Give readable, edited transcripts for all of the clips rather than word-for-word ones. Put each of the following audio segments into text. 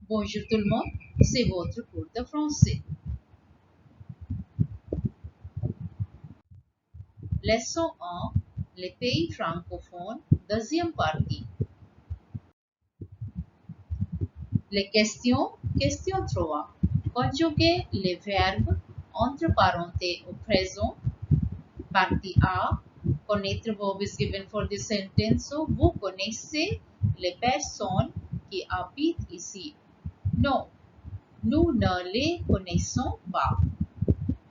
Bonjour tout le monde, c'est votre cours de français. Leçon 1, les pays francophones, deuxième partie. Les questions, question 3. Conjuguer les verbes entre parenthèses au présent. Partie A. Connaître verb is given for this sentence. So, vous connaissez les personnes qui habitent ici. Non, nous ne les connaissons pas.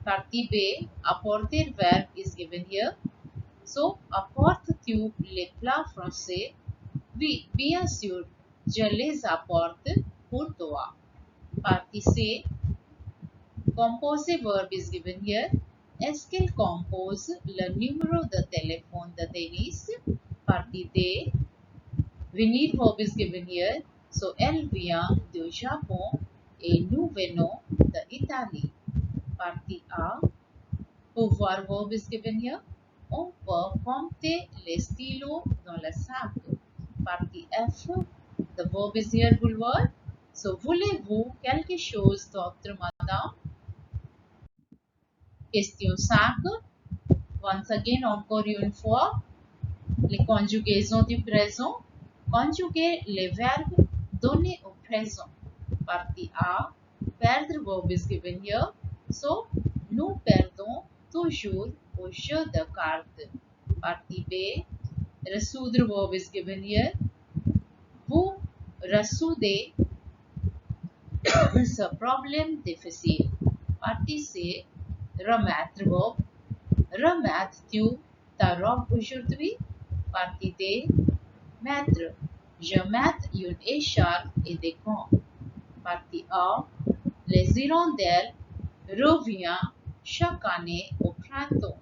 Partie B. Apporter verb is given here. So, apportes-tu les plats français? Oui, bien sûr, je les apporte pour toi. Partie C. Composer verb is given here. Est-ce qu'elle compose le numéro de téléphone de Denis? Partie D. Venir verb is given here. So, elle vient du Japon et nous venons d'Italie. Partie A. Pouvoir verb is given here. On peut compter les stylos dans le sac. Partie F. The verb is here vouloir. So, voulez-vous quelque chose d'autre, madame? Question 5. Once again, encore une fois, les conjugaisons du présent. Conjuguer les verbes donnés au présent. Partie A. Perdre verb is given here. So, nous perdons toujours au jeu de cartes. Partie B. Résoudre verb is given here. Vous résoudez ce problème difficile. Partie C. Remettre verb. Remettes-tu ta robe aujourd'hui? Partie D. Mettre. Je mets une écharpe et des gants. Partie A. Les hirondelles reviennent chaque année au printemps.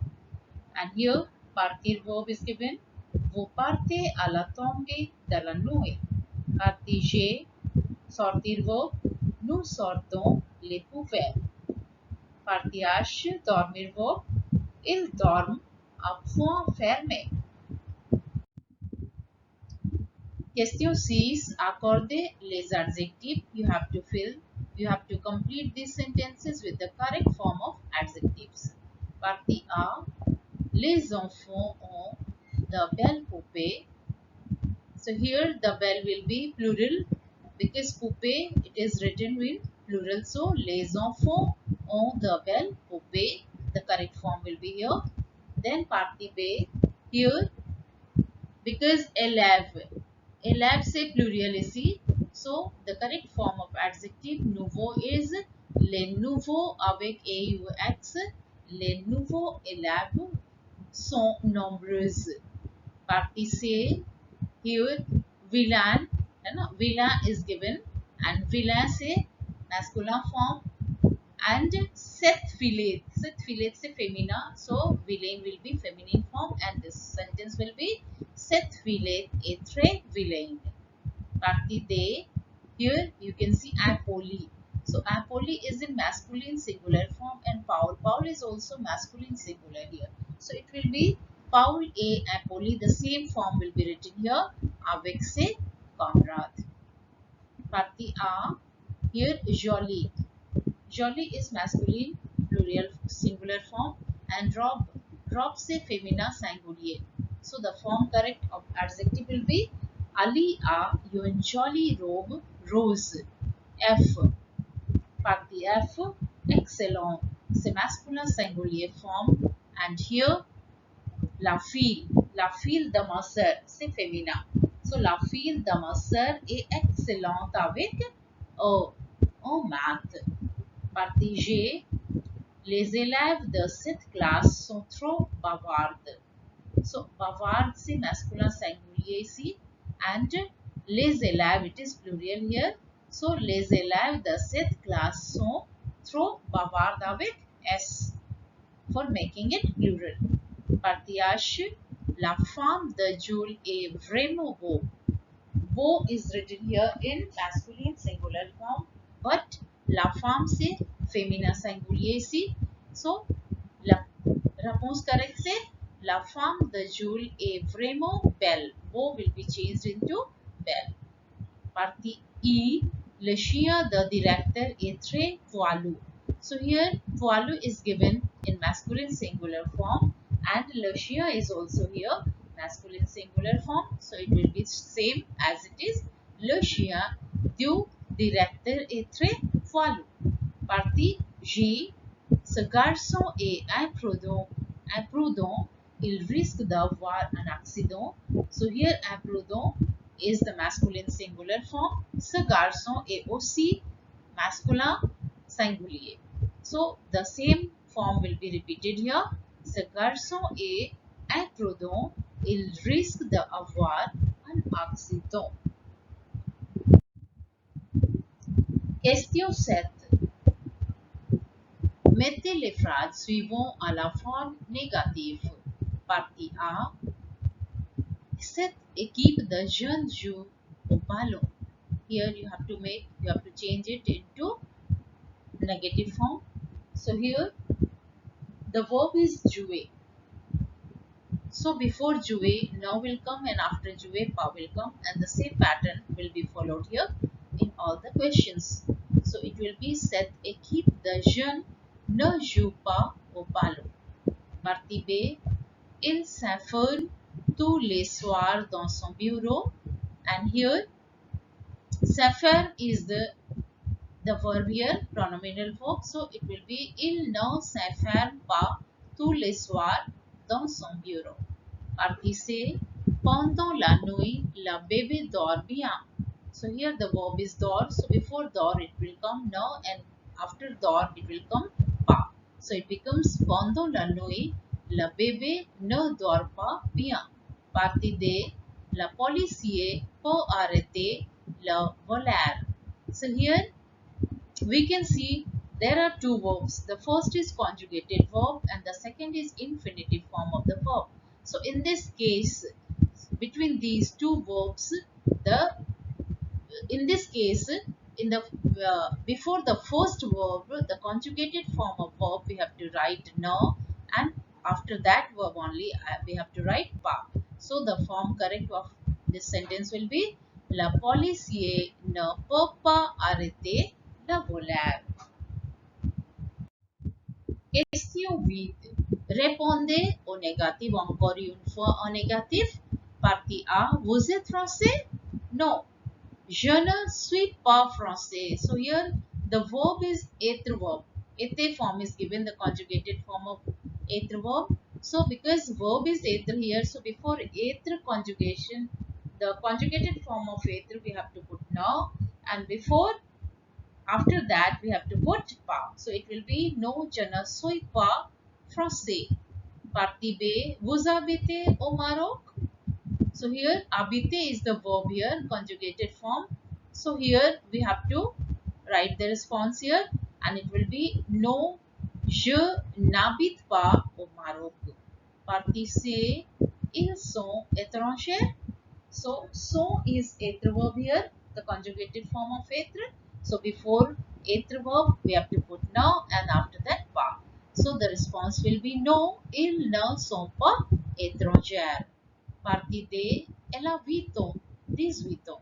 And here, partir verb is given. Vous partez à la tombée de la nuit. Partie G. Sortir verb. Nous sortons les poubelles. Partie H. Dormir verb. Ils dorment à point fermé. Question 6. Accorder les adjectifs. You have to complete these sentences with the correct form of adjectives. Partie A. Les enfants ont de belles poupées. So here the belle will be plural because poupée it is written with plural. So les enfants ont de belles poupées. The correct form will be here. Then partie B. Here because élève c'est pluriel ici. So the correct form of adjective nouveau is les nouveaux avec AUX. Les nouveaux élèves sont nombreuses. Partie C. Here villain, villain is given and villain c'est masculin form and sept filets c'est féminin, so villain will be feminine form and this sentence will be sept filets est très vilain. Partie D. Here you can see Apolli. So Apolli is in masculine singular form and Paul is also masculine singular here. So it will be Paul et Apolli. The same form will be written here avec ses camarades. Partie A. Here jolly. Jolly is masculine plural singular form and robe c'est féminin singulier. So the form correct of adjective will be Ali a une jolie robe rose. F. Partie F. Excellent. C'est masculin singulier form and here la fille de ma sœur c'est féminin. So la fille de ma sœur est excellente avec O en maths. Partie G. Les élèves de cette classe sont trop bavardes. So bavard c'est masculin singulier ici and les élèves it is plural here. So les élèves de cette classe sont trop bavardes avec S for making it plural. Partie H. La femme de Jules est vraiment beau. Beau is written here in masculine singular form but la femme c'est féminin singulier ici. So la réponse correcte c'est la femme de Jules est vraiment belle. Beau will be changed into belle. Partie E. Le chien de directeur est très poilu. So here poilu is given in masculine singular form and le chien is also here masculine singular form. So it will be same as it is. Le chien du directeur est très poilu. Partie J. Ce garçon est imprudent, il risque d'avoir un accident. So here imprudent is the masculine singular form. Ce garçon est aussi masculin singulier. So the same form will be repeated here. Ce garçon est imprudent, il risque d'avoir un accident. Question 7. Mettez les phrases suivantes à la forme négative. Partie A. Cette équipe de jeunes joue au ballon. Here you have to change it into negative form. So here the verb is jouer. So before jouer, now will come and after jouer, pa will come, and the same pattern will be followed here in all the questions. So it will be cette équipe de jeunes ne joue pas au ballon. Partie B. Il s'enferme tous les soirs dans son bureau. And here, s'enferme is the verb here, pronominal verb. So it will be il ne s'enferme pas tous les soirs dans son bureau. Partie C. Pendant la nuit, le bébé dort bien. So here the verb is dort. So before dort it will come no, and after dort it will come pas. So it becomes pendant la nuit, le bébé ne dort pas bien. Partie D. Le policier peut arrêter le voleur. So here we can see there are two verbs. The first is conjugated verb and the second is infinitive form of the verb. So in this case, between these two verbs, in the before the first verb, the conjugated form of verb, we have to write no, and after that verb only we have to write pa. So the form correct of this sentence will be le policier ne peut pas arrêter le voleur. Question 8. Répondez au négatif encore une fois en négatif. Partie A. Vous êtes français? Non. Je ne suis pas français. So here the verb is être verb. Être form is given, the conjugated form of être verb. So because verb is être here, so before être conjugation, the conjugated form of être we have to put now, and after that we have to put pas. So it will be no, je ne suis pas français. Partie B. Vous habitez au Maroc? So here habiter is the verb here, conjugated form. So here we have to write the response here, and it will be no, je n'habite pas au Maroc. Partie C. Ils sont étrangers. So sont is être verb here, the conjugated form of être. So before être verb we have to put no, and after that pas. So the response will be no, ils ne sont pas étrangers. Partie D. Elle a 8 ans, 18 ans.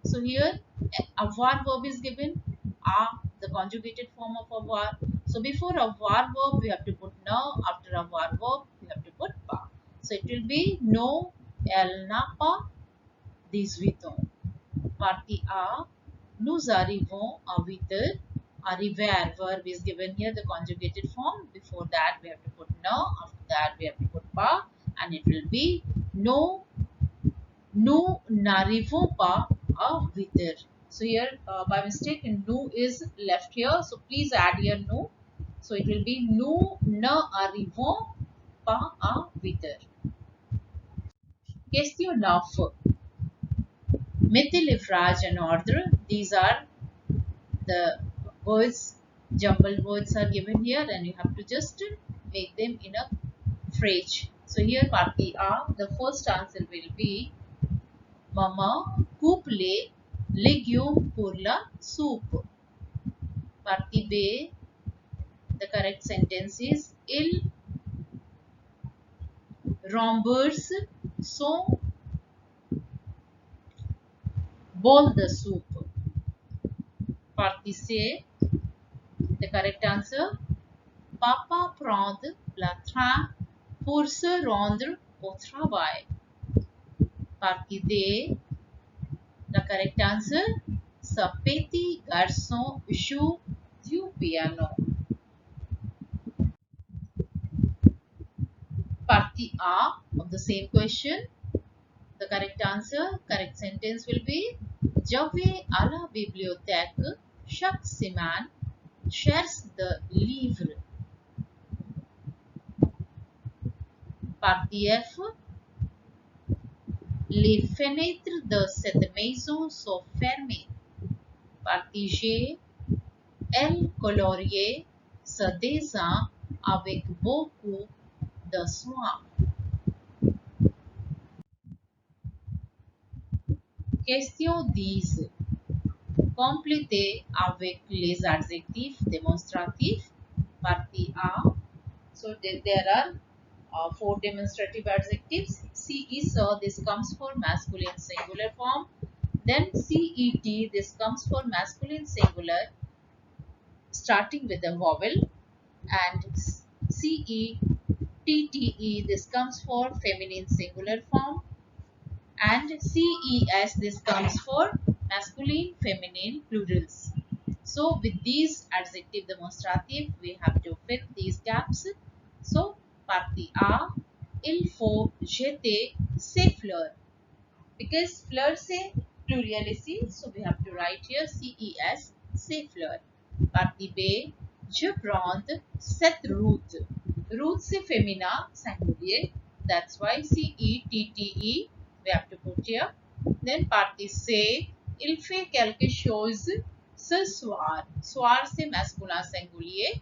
So here avoir verb is given, the conjugated form of avoir. So before avoir verb we have to put no, after avoir verb we have to put pas. So it will be no, elle n'a pas 18 ans. Partie A. Nous arrivons à 8 heures. Arriver verb is given here, the conjugated form. Before that we have to put no, after that we have to put pas, and it will be no, nous n'arrivons pas à 8 heures. So here by mistake nous is left here, so please add here no. So it will be nous n'arrivons pas à 8 heures. Question 9. Mettez les phrases in order. These are the words, jumbled words are given here, and you have to just make them in a phrase. So here partie A, the first answer will be Maman coupe les légumes pour la soupe. Partie B, the correct sentence is il rembourse son bol de soupe. Partie C, the correct answer. Papa prend le train pour se rendre au travail. Partie D, the correct answer. Ce petit garçon joue du piano. Partie A of the same question. The correct answer, correct sentence will be Je vais à la bibliothèque chaque semaine cherche de livres. Partie F. Les fenêtres de cette maison sont fermées. Partie G. Elle coloriait ce dessin avec beaucoup de soin. Question 10. Complétez avec les adjectifs démonstratifs. Partie A. So there are 4 demonstrative adjectives. CE, so this comes for masculine singular form. Then CET, this comes for masculine singular starting with a vowel. And CETTE, this comes for feminine singular form. And CES, this comes for masculine feminine plurals. So with these adjective demonstrative, we have to fill these gaps. So partie A, il faut jeter ses fleurs. Because fleurs c'est plurial ici, so we have to write here CES, ses fleurs. Partie B, je prends cette route. Route c'est féminin, singulier. That's why CETTE we have to put here. Then partie C, il fait quelque chose ce soir. Soir c'est masculin singulier.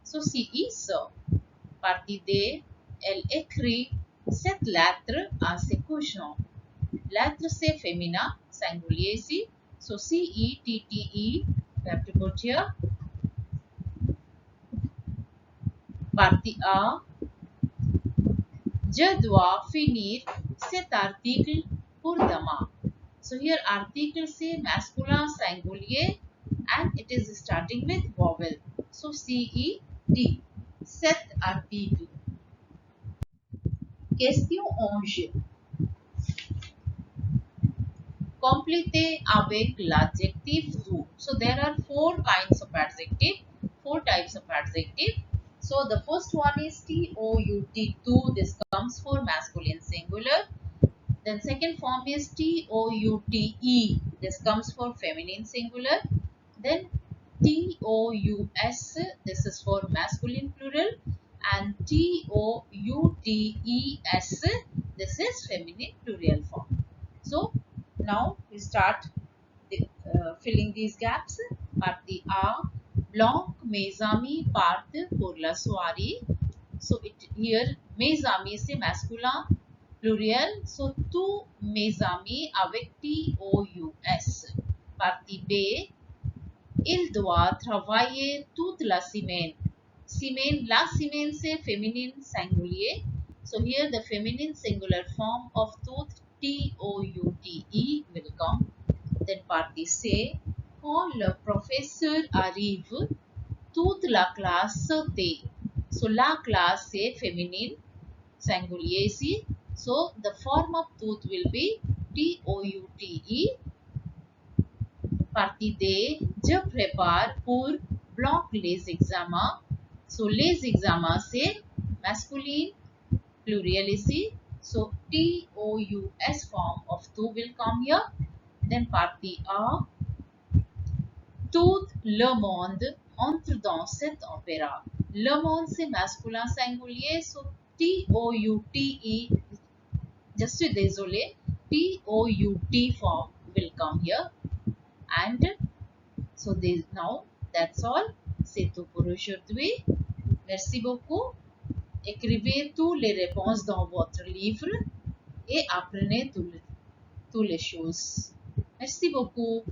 So CE, so. Partie D, elle écrit cette lettre en se couchant. Lettre c'est féminin, singulier ici. So CETTE, we have to put here. Partie A, je dois finir cet article pour demain. So here article c'est masculin singulier and it is starting with vowel. So CET, cet article. Question 11. Complétez avec l'adjectif doux. So there are 4 kinds of adjective, 4 types of adjective. So the first one is tout. This comes for masculine singular. Then second form is toute. This comes for feminine singular. Then tous. This is for masculine plural. And toutes. This is feminine plural form. So now we start filling these gaps. Partie A. Blanc, mes amis partent pour la soirée. So here mes amis c'est masculin plurial. So tous mes amis avec tous. Partie B. Il doit travailler toute la semaine. La semaine c'est féminine singulier. So here the feminine singular form of toute, toute, will come. Then partie C. Quand le professeur arrive, toute la classe se tait. So la classe c'est féminine singulier ici. So the form of toute will be toute. Partie D. Je prépare pour blanc les examens. So les examens c'est masculine plurial ici. So tous form of two will come here. Then partie A. Tout le monde entre dans cet opéra. Le monde c'est masculin singulier. So toute. Je suis désolé. tout form will come here. And so now that's all. C'est tout pour aujourd'hui. Merci beaucoup. Écrivez toutes les réponses dans votre livre et apprenez toutes les choses. Merci beaucoup.